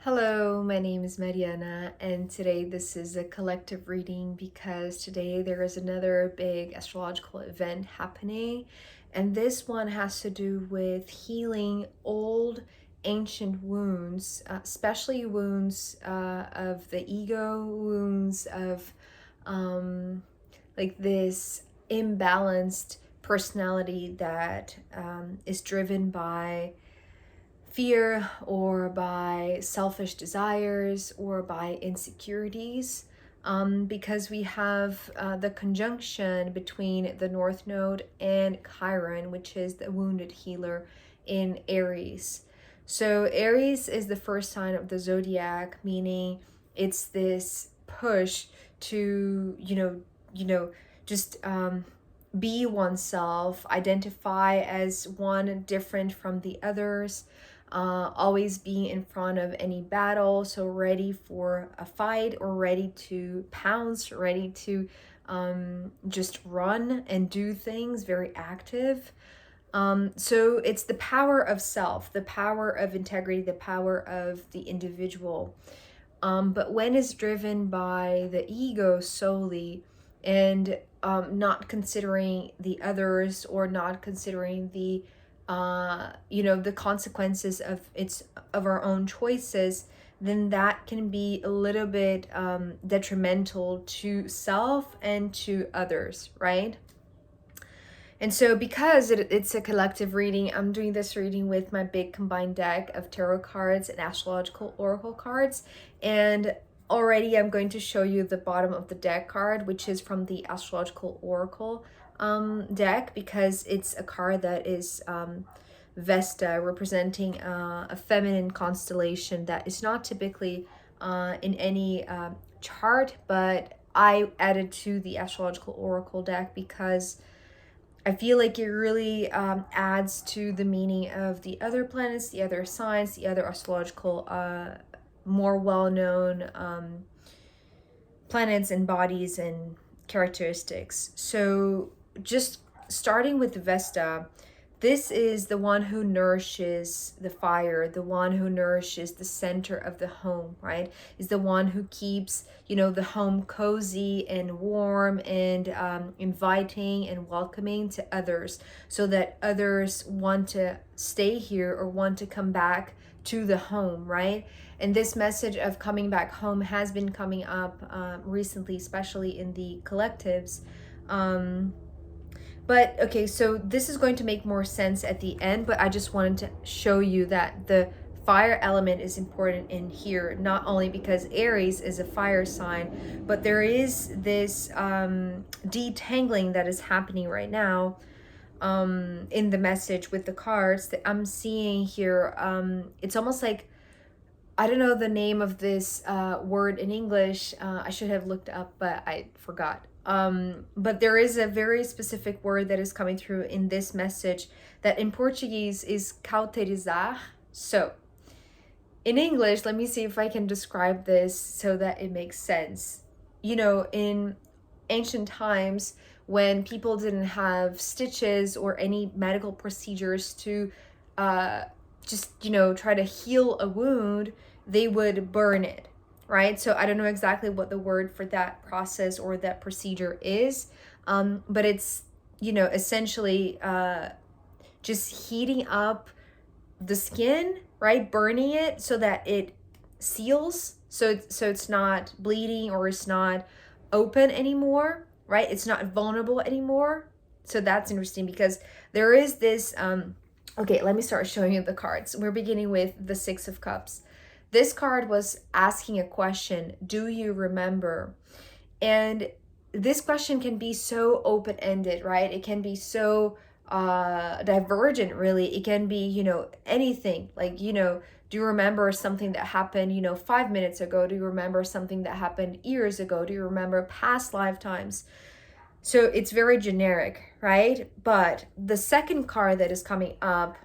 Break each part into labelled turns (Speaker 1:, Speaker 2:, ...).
Speaker 1: Hello, my name is Mariana, and today this is a collective reading because today there is another big astrological event happening, and this one has to do with healing old ancient wounds, especially wounds of the ego, wounds of like this imbalanced personality that is driven by fear or by selfish desires or by insecurities, because we have the conjunction between the North Node and Chiron, which is the wounded healer in Aries. So Aries is the first sign of the zodiac, meaning it's this push to, just be oneself, identify as one different from the others, always being in front of any battle, so ready for a fight or ready to pounce, ready to just run and do things, very active. So it's the power of self, the power of integrity, the power of the individual. But when it's driven by the ego solely and not considering the others or not considering the the consequences of our own choices, then that can be a little bit detrimental to self and to others, right? And so because it's a collective reading, I'm doing this reading with my big combined deck of tarot cards and astrological oracle cards. And already I'm going to show you the bottom of the deck card, which is from the astrological oracle deck, because it's a card that is Vesta, representing a feminine constellation that is not typically in any chart, but I added to the astrological oracle deck because I feel like it really adds to the meaning of the other planets, the other signs, the other astrological, more well-known planets and bodies and characteristics. So just starting with Vesta, this is the one who nourishes the fire, the one who nourishes the center of the home, right? Is the one who keeps, the home cozy and warm and inviting and welcoming to others, so that others want to stay here or want to come back to the home, right? And this message of coming back home has been coming up recently, especially in the collectives. But okay, so this is going to make more sense at the end, but I just wanted to show you that the fire element is important in here, not only because Aries is a fire sign, but there is this detangling that is happening right now in the message with the cards that I'm seeing here. It's almost like, I don't know the name of this word in English. I should have looked up, but I forgot. But there is a very specific word that is coming through in this message that in Portuguese is cauterizar. So in English, let me see if I can describe this so that it makes sense. In ancient times, when people didn't have stitches or any medical procedures to try to heal a wound, they would burn it, right? So I don't know exactly what the word for that process or that procedure is, but it's, essentially just heating up the skin, right? Burning it so that it seals, so it's not bleeding or it's not open anymore, right? It's not vulnerable anymore. So that's interesting because there is this okay, let me start showing you the cards. We're beginning with the Six of Cups. This card was asking a question: do you remember? And this question can be so open-ended, right? It can be so divergent, really. It can be, anything. Like, do you remember something that happened, 5 minutes ago? Do you remember something that happened years ago? Do you remember past lifetimes? So it's very generic, right? But the second card that is coming up,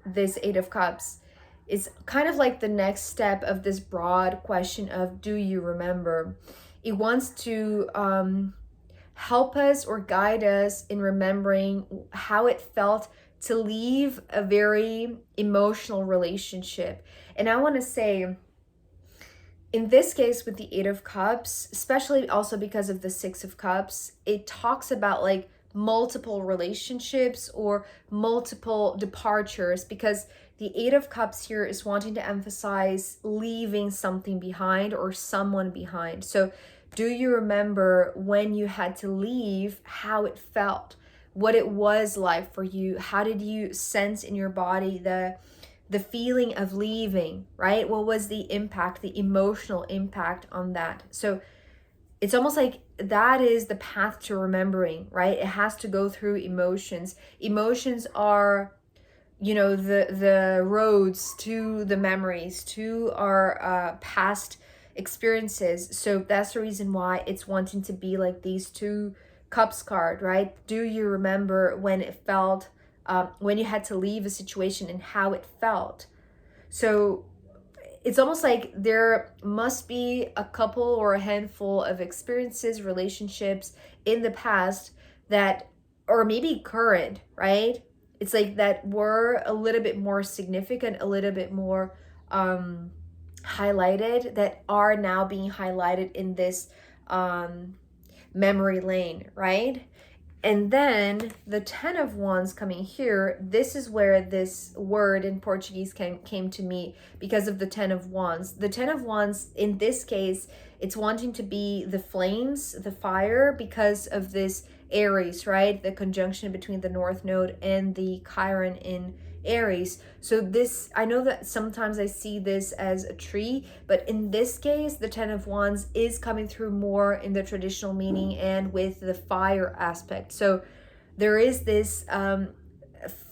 Speaker 1: this Eight of Cups, is kind of like the next step of this broad question of do you remember? It wants to help us or guide us in remembering how it felt to leave a very emotional relationship. And I want to say in this case with the Eight of Cups, especially also because of the Six of Cups, it talks about like multiple relationships or multiple departures, because the Eight of Cups here is wanting to emphasize leaving something behind or someone behind. So do you remember when you had to leave, how it felt, what it was like for you? How did you sense in your body the feeling of leaving, right? What was the impact, the emotional impact on that? So it's almost like that is the path to remembering, right? It has to go through emotions. Emotions are, you know, the roads to the memories, to our past experiences. So that's the reason why it's wanting to be like these two cups card, right? Do you remember when it felt, when you had to leave a situation and how it felt? So it's almost like there must be a couple or a handful of experiences, relationships in the past that, or maybe current, right? It's like that were a little bit more significant, a little bit more highlighted, that are now being highlighted in this memory lane, right? And then the 10 of Wands coming here, this is where this word in Portuguese came to me because of the 10 of Wands. The 10 of Wands, in this case, it's wanting to be the flames, the fire, because of this Aries, right? The conjunction between the North Node and the Chiron in Aries. So this, I know that sometimes I see this as a tree, but in this case, the 10 of Wands is coming through more in the traditional meaning and with the fire aspect. So there is this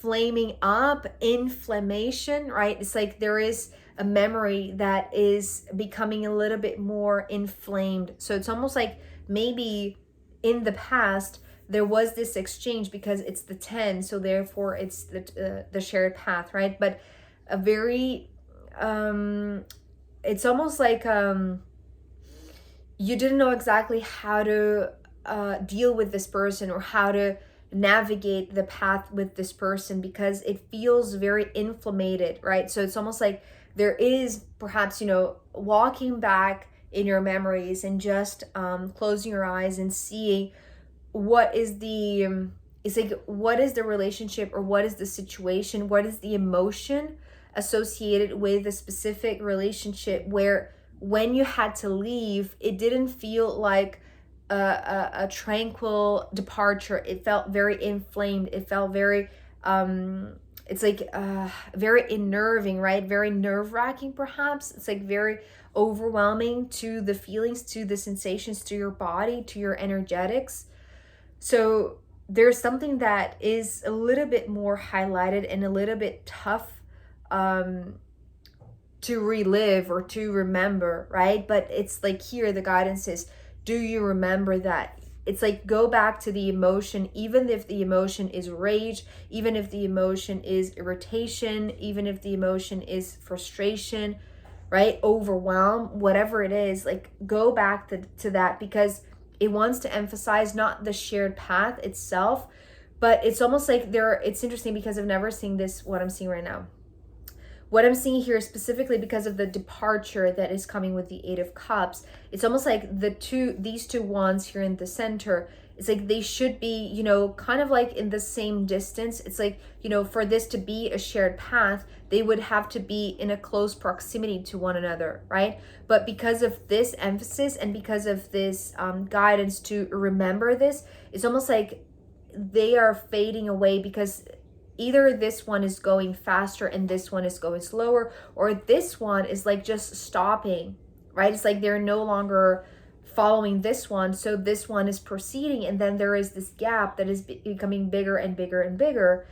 Speaker 1: flaming up, inflammation, right? It's like there is a memory that is becoming a little bit more inflamed. So it's almost like maybe in the past, there was this exchange because it's the 10, so therefore it's the shared path, right? But a very it's almost like you didn't know exactly how to deal with this person or how to navigate the path with this person because it feels very inflamed, right? So it's almost like there is perhaps, you know, walking back in your memories and just closing your eyes and seeing what is the it's like what is the relationship or what is the situation, what is the emotion associated with a specific relationship where when you had to leave, it didn't feel like a tranquil departure. It felt very inflamed. It felt very it's like very unnerving, right? Very nerve-wracking perhaps. It's like very overwhelming to the feelings, to the sensations, to your body, to your energetics. So there's something that is a little bit more highlighted and a little bit tough to relive or to remember, right? But it's like here the guidance is, do you remember that? It's like go back to the emotion, even if the emotion is rage, even if the emotion is irritation, even if the emotion is frustration, right? Overwhelm, whatever it is, like go back to that because it wants to emphasize not the shared path itself, but it's almost like it's interesting because I've never seen this, what I'm seeing right now. What I'm seeing here specifically because of the departure that is coming with the Eight of Cups, it's almost like these two wands here in the center, it's like they should be, you know, kind of like in the same distance. It's like, you know, for this to be a shared path, they would have to be in a close proximity to one another, right? But because of this emphasis and because of this guidance to remember this, it's almost like they are fading away because either this one is going faster and this one is going slower, or this one is like just stopping, right? It's like they're no longer following this one, so this one is proceeding, and then there is this gap that is becoming bigger and bigger and bigger.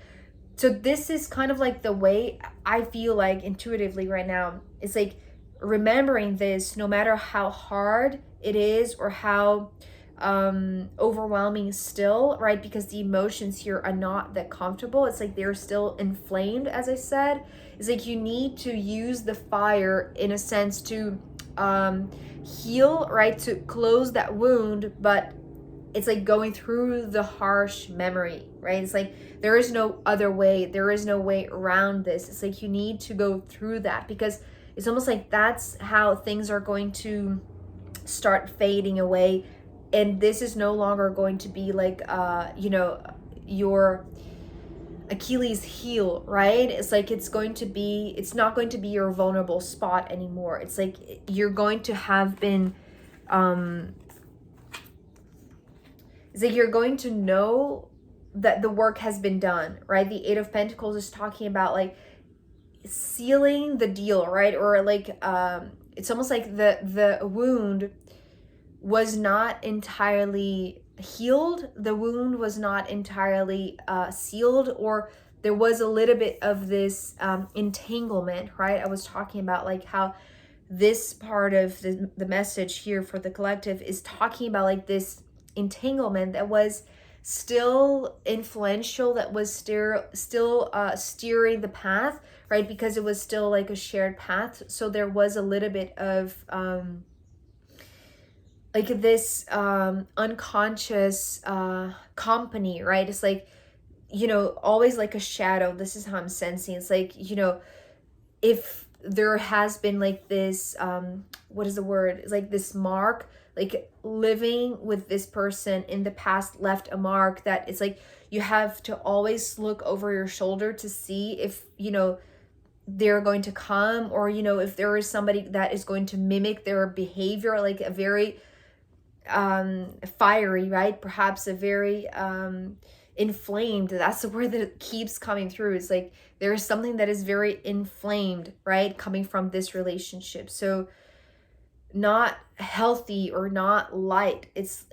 Speaker 1: So this is kind of like the way I feel like intuitively right now. It's like remembering this, no matter how hard it is or how overwhelming still, right? Because the emotions here are not that comfortable. It's like they're still inflamed, as I said. It's like you need to use the fire in a sense to heal, right? To close that wound, but it's like going through the harsh memory, right? It's like there is no other way. There is no way around this. It's like you need to go through that because It's almost like that's how things are going to start fading away. And this is no longer going to be like, you know, your Achilles heel, right? It's like it's not going to be your vulnerable spot anymore. It's like you're going to have been, it's like you're going to know that the work has been done, right? The Eight of Pentacles is talking about like sealing the deal, right? Or like, it's almost like the wound was not entirely healed. The wound was not entirely sealed, or there was a little bit of this entanglement, right? I was talking about like how this part of the message here for the collective is talking about like this entanglement that was still influential, that was still steering the path, right? Because it was still like a shared path. So there was a little bit of like this unconscious company, right? It's like, you know, always like a shadow. This is how I'm sensing. It's like, you know, if there has been like this, what is the word? It's like this mark, like living with this person in the past left a mark that it's like you have to always look over your shoulder to see if, you know, they're going to come, or, you know, if there is somebody that is going to mimic their behavior, like a very fiery, right? Perhaps a very inflamed. That's the word that keeps coming through. It's like there is something that is very inflamed, right? Coming from this relationship. So not healthy or not light. It's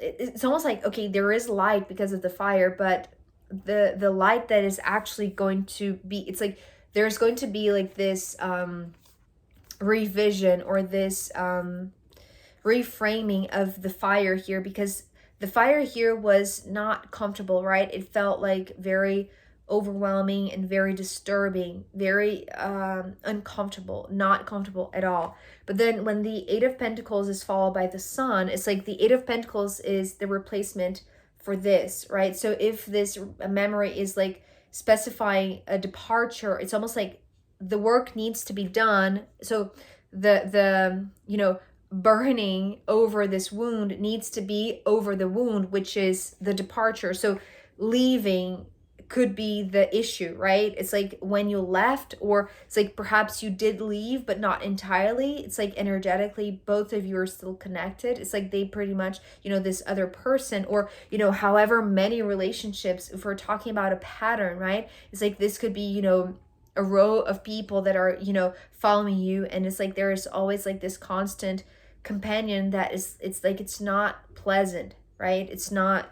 Speaker 1: almost like, okay, there is light because of the fire, but the light that is actually going to be, it's like there's going to be like this revision, or this reframing of the fire here, because the fire here was not comfortable, right? It felt like very overwhelming and very disturbing, very uncomfortable, not comfortable at all. But then when the Eight of Pentacles is followed by the Sun, it's like the Eight of Pentacles is the replacement for this, right? So if this memory is like specifying a departure, it's almost like the work needs to be done. So the you know, burning over this wound needs to be over the wound, which is the departure. So leaving could be the issue, right? It's like when you left, or it's like perhaps you did leave but not entirely. It's like energetically both of you are still connected. It's like they pretty much, you know, this other person, or, you know, however many relationships, if we're talking about a pattern, right? It's like this could be, you know, a row of people that are, you know, following you, and it's like there is always like this constant companion that is, it's like it's not pleasant, right? It's not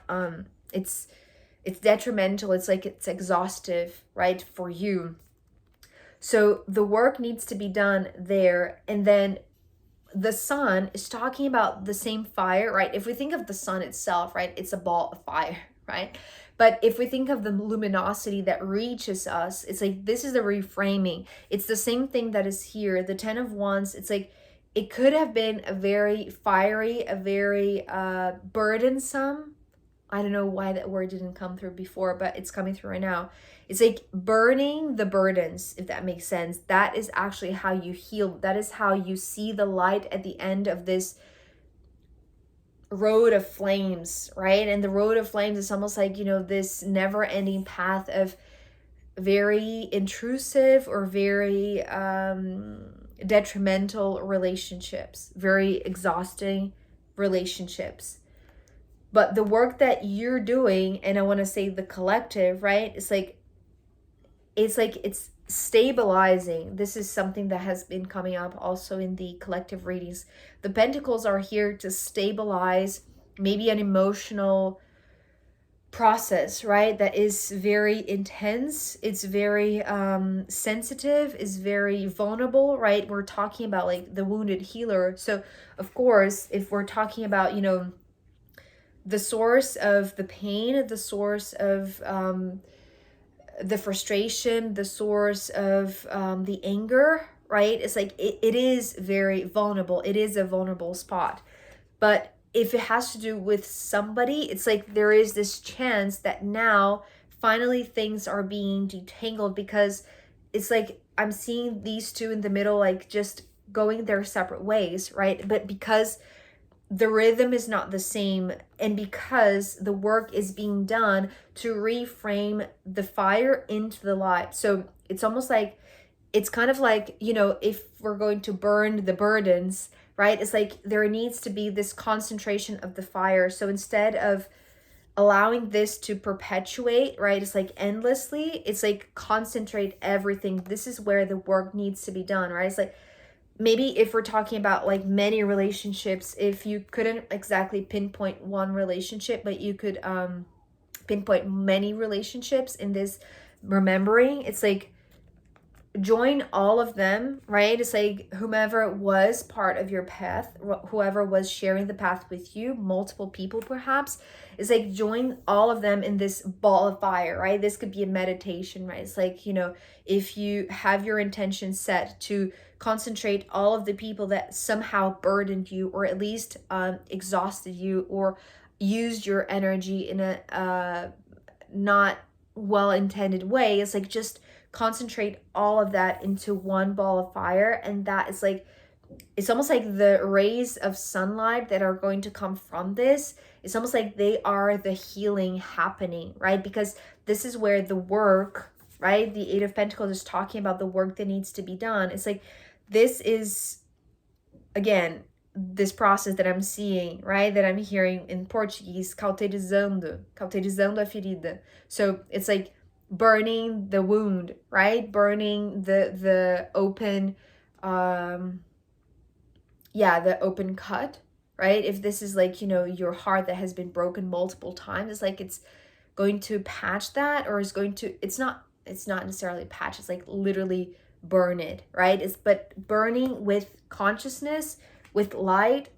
Speaker 1: it's detrimental. It's like it's exhaustive, right, for you. So the work needs to be done there. And then the Sun is talking about the same fire, right? If we think of the Sun itself, right, it's a ball of fire, right? But if we think of the luminosity that reaches us, it's like this is the reframing. It's the same thing that is here. The Ten of Wands, it's like it could have been a very fiery, a very burdensome. I don't know why that word didn't come through before, but it's coming through right now. It's like burning the burdens, if that makes sense. That is actually how you heal. That is how you see the light at the end of this road of flames, right? And the road of flames is almost like, you know, this never-ending path of very intrusive or very detrimental relationships, very exhausting relationships. But the work that you're doing, and I want to say the collective, right? It's like it's stabilizing. This is something that has been coming up also in the collective readings. The Pentacles are here to stabilize maybe an emotional process, right? That is very intense. It's very sensitive, is very vulnerable, right? We're talking about like the wounded healer. So of course, if we're talking about, you know, the source of the pain, the source of the frustration, the source of the anger, right? It's like it is very vulnerable. It is a vulnerable spot. But if it has to do with somebody, it's like there is this chance that now finally things are being detangled, because it's like I'm seeing these two in the middle, like just going their separate ways, right? But because the rhythm is not the same, and because the work is being done to reframe the fire into the light. So it's almost like, it's kind of like, you know, if we're going to burn the burdens, right? It's like there needs to be this concentration of the fire. So instead of allowing this to perpetuate, right, it's like endlessly, it's like concentrate everything. This is where the work needs to be done, right? It's like, maybe if we're talking about like many relationships, if you couldn't exactly pinpoint one relationship, but you could pinpoint many relationships in this remembering, it's like join all of them, right? It's like whomever was part of your path, whoever was sharing the path with you, multiple people perhaps, it's like join all of them in this ball of fire, right? This could be a meditation, right? It's like, you know, if you have your intention set to concentrate all of the people that somehow burdened you, or at least exhausted you, or used your energy in a not well-intended way, it's like just concentrate all of that into one ball of fire. And that is like, it's almost like the rays of sunlight that are going to come from this, it's almost like they are the healing happening, right? Because this is where the work, right, the Eight of Pentacles is talking about the work that needs to be done. It's like, this is, again, this process that I'm seeing, right, that I'm hearing in Portuguese, cauterizando a ferida. So it's like burning the wound, right? Burning the open, the open cut, right? If this is like, you know, your heart that has been broken multiple times, it's like it's going to patch that, or is going to, it's not necessarily patch, it's like literally burn it, right? It's, but burning with consciousness, with light,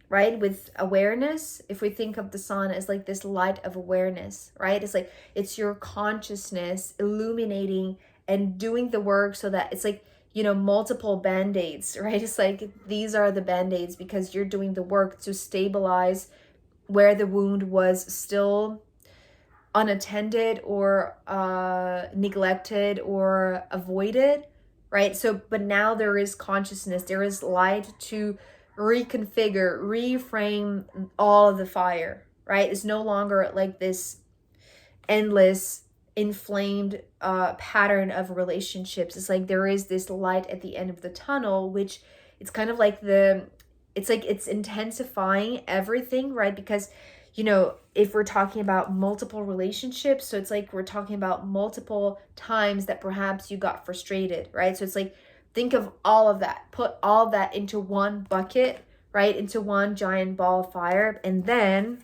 Speaker 1: right, with awareness. If we think of the sun as like this light of awareness, right, it's like it's your consciousness illuminating and doing the work, so that it's like, you know, multiple band-aids, right? It's like these are the band-aids because you're doing the work to stabilize where the wound was still unattended or neglected or avoided, right? So, but now there is consciousness, there is light to reconfigure, reframe all of the fire, right? It's no longer like this endless inflamed pattern of relationships. It's like there is this light at the end of the tunnel, which it's kind of like it's like it's intensifying everything, right? Because, you know, if we're talking about multiple relationships, so it's like we're talking about multiple times that perhaps you got frustrated, right? So it's like, think of all of that, put all of that into one bucket, right? Into one giant ball of fire. And then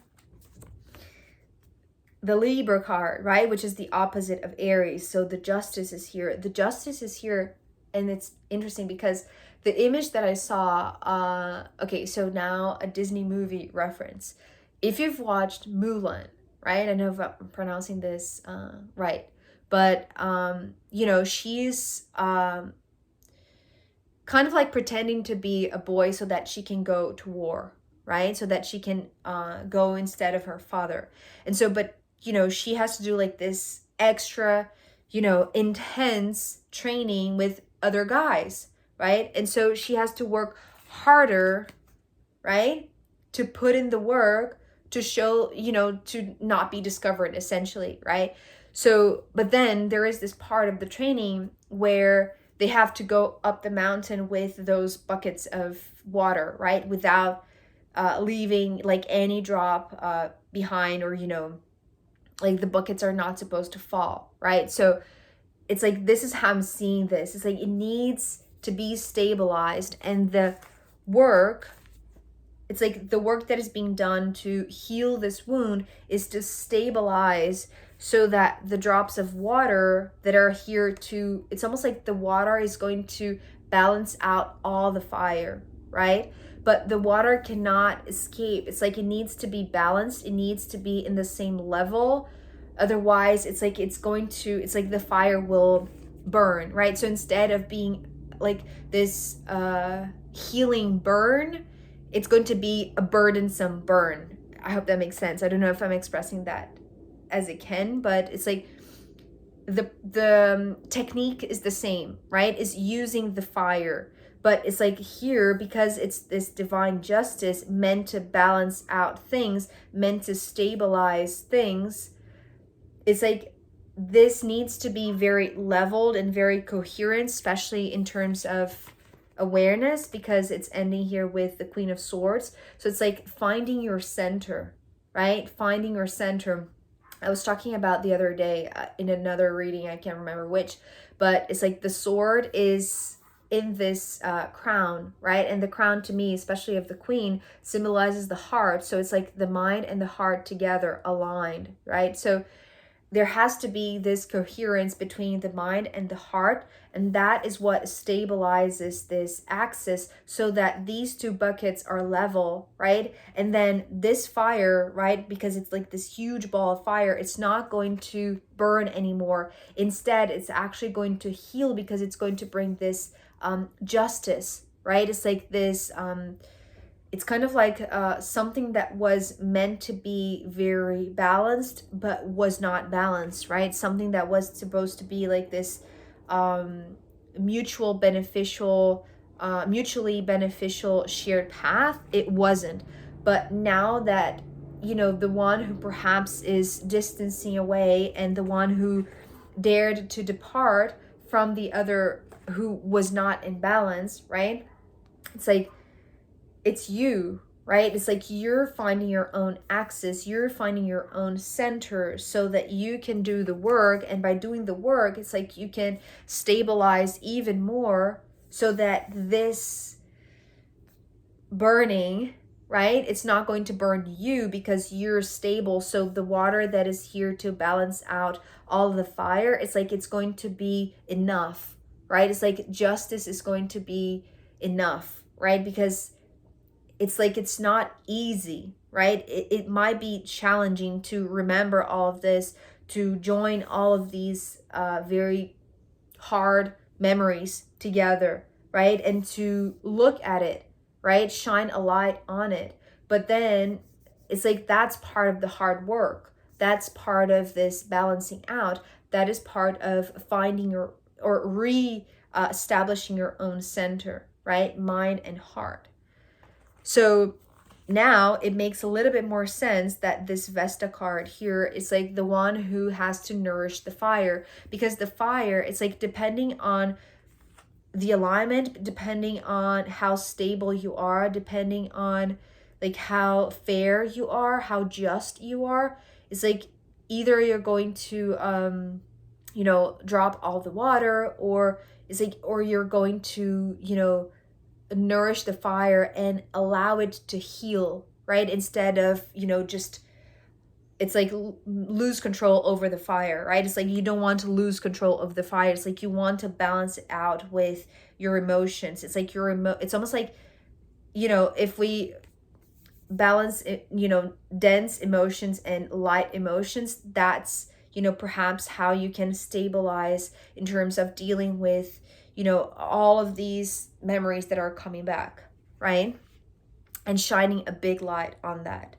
Speaker 1: the Libra card, right? Which is the opposite of Aries. So the Justice is here. The Justice is here. And it's interesting because the image that I saw, okay, so now a Disney movie reference. If you've watched Mulan, right? I know if I'm pronouncing this right. But, you know, she's kind of like pretending to be a boy so that she can go to war, right? So that she can go instead of her father. And so, but, you know, she has to do like this extra, you know, intense training with other guys, right? And so she has to work harder, right? To put in the work to show, you know, to not be discovered essentially, right? So, but then there is this part of the training where they have to go up the mountain with those buckets of water, right? Without leaving like any drop behind, or, you know, like the buckets are not supposed to fall, right? So it's like, this is how I'm seeing this. It's like it needs to be stabilized, and the work, it's like the work that is being done to heal this wound is to stabilize, so that the drops of water that are here to, it's almost like the water is going to balance out all the fire, right? But the water cannot escape. It's like it needs to be balanced. It needs to be in the same level. Otherwise, it's like it's going to, it's like the fire will burn, right? So instead of being like this healing burn, it's going to be a burdensome burn. I hope that makes sense. I don't know if I'm expressing that as it can, but it's like the technique is the same, right? Is using the fire, But it's like here, because it's this divine justice meant to balance out things, meant to stabilize things, it's like this needs to be very leveled and very coherent, especially in terms of awareness, because it's ending here with the Queen of Swords. So it's like finding your center, right? Finding your center. I was talking about the other day in another reading, I can't remember which, but it's like the sword is in this crown, right? And the crown, to me, especially of the Queen, symbolizes the heart. So it's like the mind and the heart together, aligned, right? So there has to be this coherence between the mind and the heart, and that is what stabilizes this axis, so that these two buckets are level, right? And then this fire, right, because it's like this huge ball of fire, it's not going to burn anymore. Instead, it's actually going to heal, because it's going to bring this justice, right? It's like this it's kind of like something that was meant to be very balanced but was not balanced, right? Something that was supposed to be like this mutually beneficial shared path. It wasn't. But now that, you know, the one who perhaps is distancing away and the one who dared to depart from the other who was not in balance, right? It's like, it's you, right? It's like you're finding your own axis, you're finding your own center, so that you can do the work. And by doing the work, it's like you can stabilize even more, so that this burning, right, it's not going to burn you, because you're stable. So the water that is here to balance out all of the fire, it's like it's going to be enough, right? It's like justice is going to be enough, right? Because it's like it's not easy, right? It might be challenging to remember all of this, to join all of these very hard memories together, right? And to look at it, right? Shine a light on it. But then it's like that's part of the hard work. That's part of this balancing out. That is part of finding your, or establishing your own center, right? Mind and heart. So now it makes a little bit more sense that this Vesta card here is like the one who has to nourish the fire, because the fire, it's like depending on the alignment, depending on how stable you are, depending on like how fair you are, how just you are, it's like either you're going to you know, drop all the water, or it's like, or you're going to, you know, nourish the fire and allow it to heal, right? Instead of, you know, just, it's like lose control over the fire, right? It's like you don't want to lose control of the fire. It's like you want to balance it out with your emotions. It's like it's almost like, you know, if we balance it, you know, dense emotions and light emotions, that's, you know, perhaps how you can stabilize in terms of dealing with, you know, all of these memories that are coming back, right? And shining a big light on that.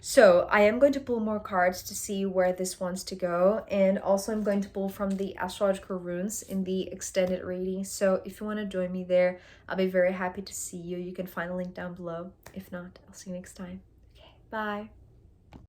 Speaker 1: So I am going to pull more cards to see where this wants to go. And also I'm going to pull from the astrological runes in the extended reading. So if you want to join me there, I'll be very happy to see you. You can find the link down below. If not, I'll see you next time. Okay, bye.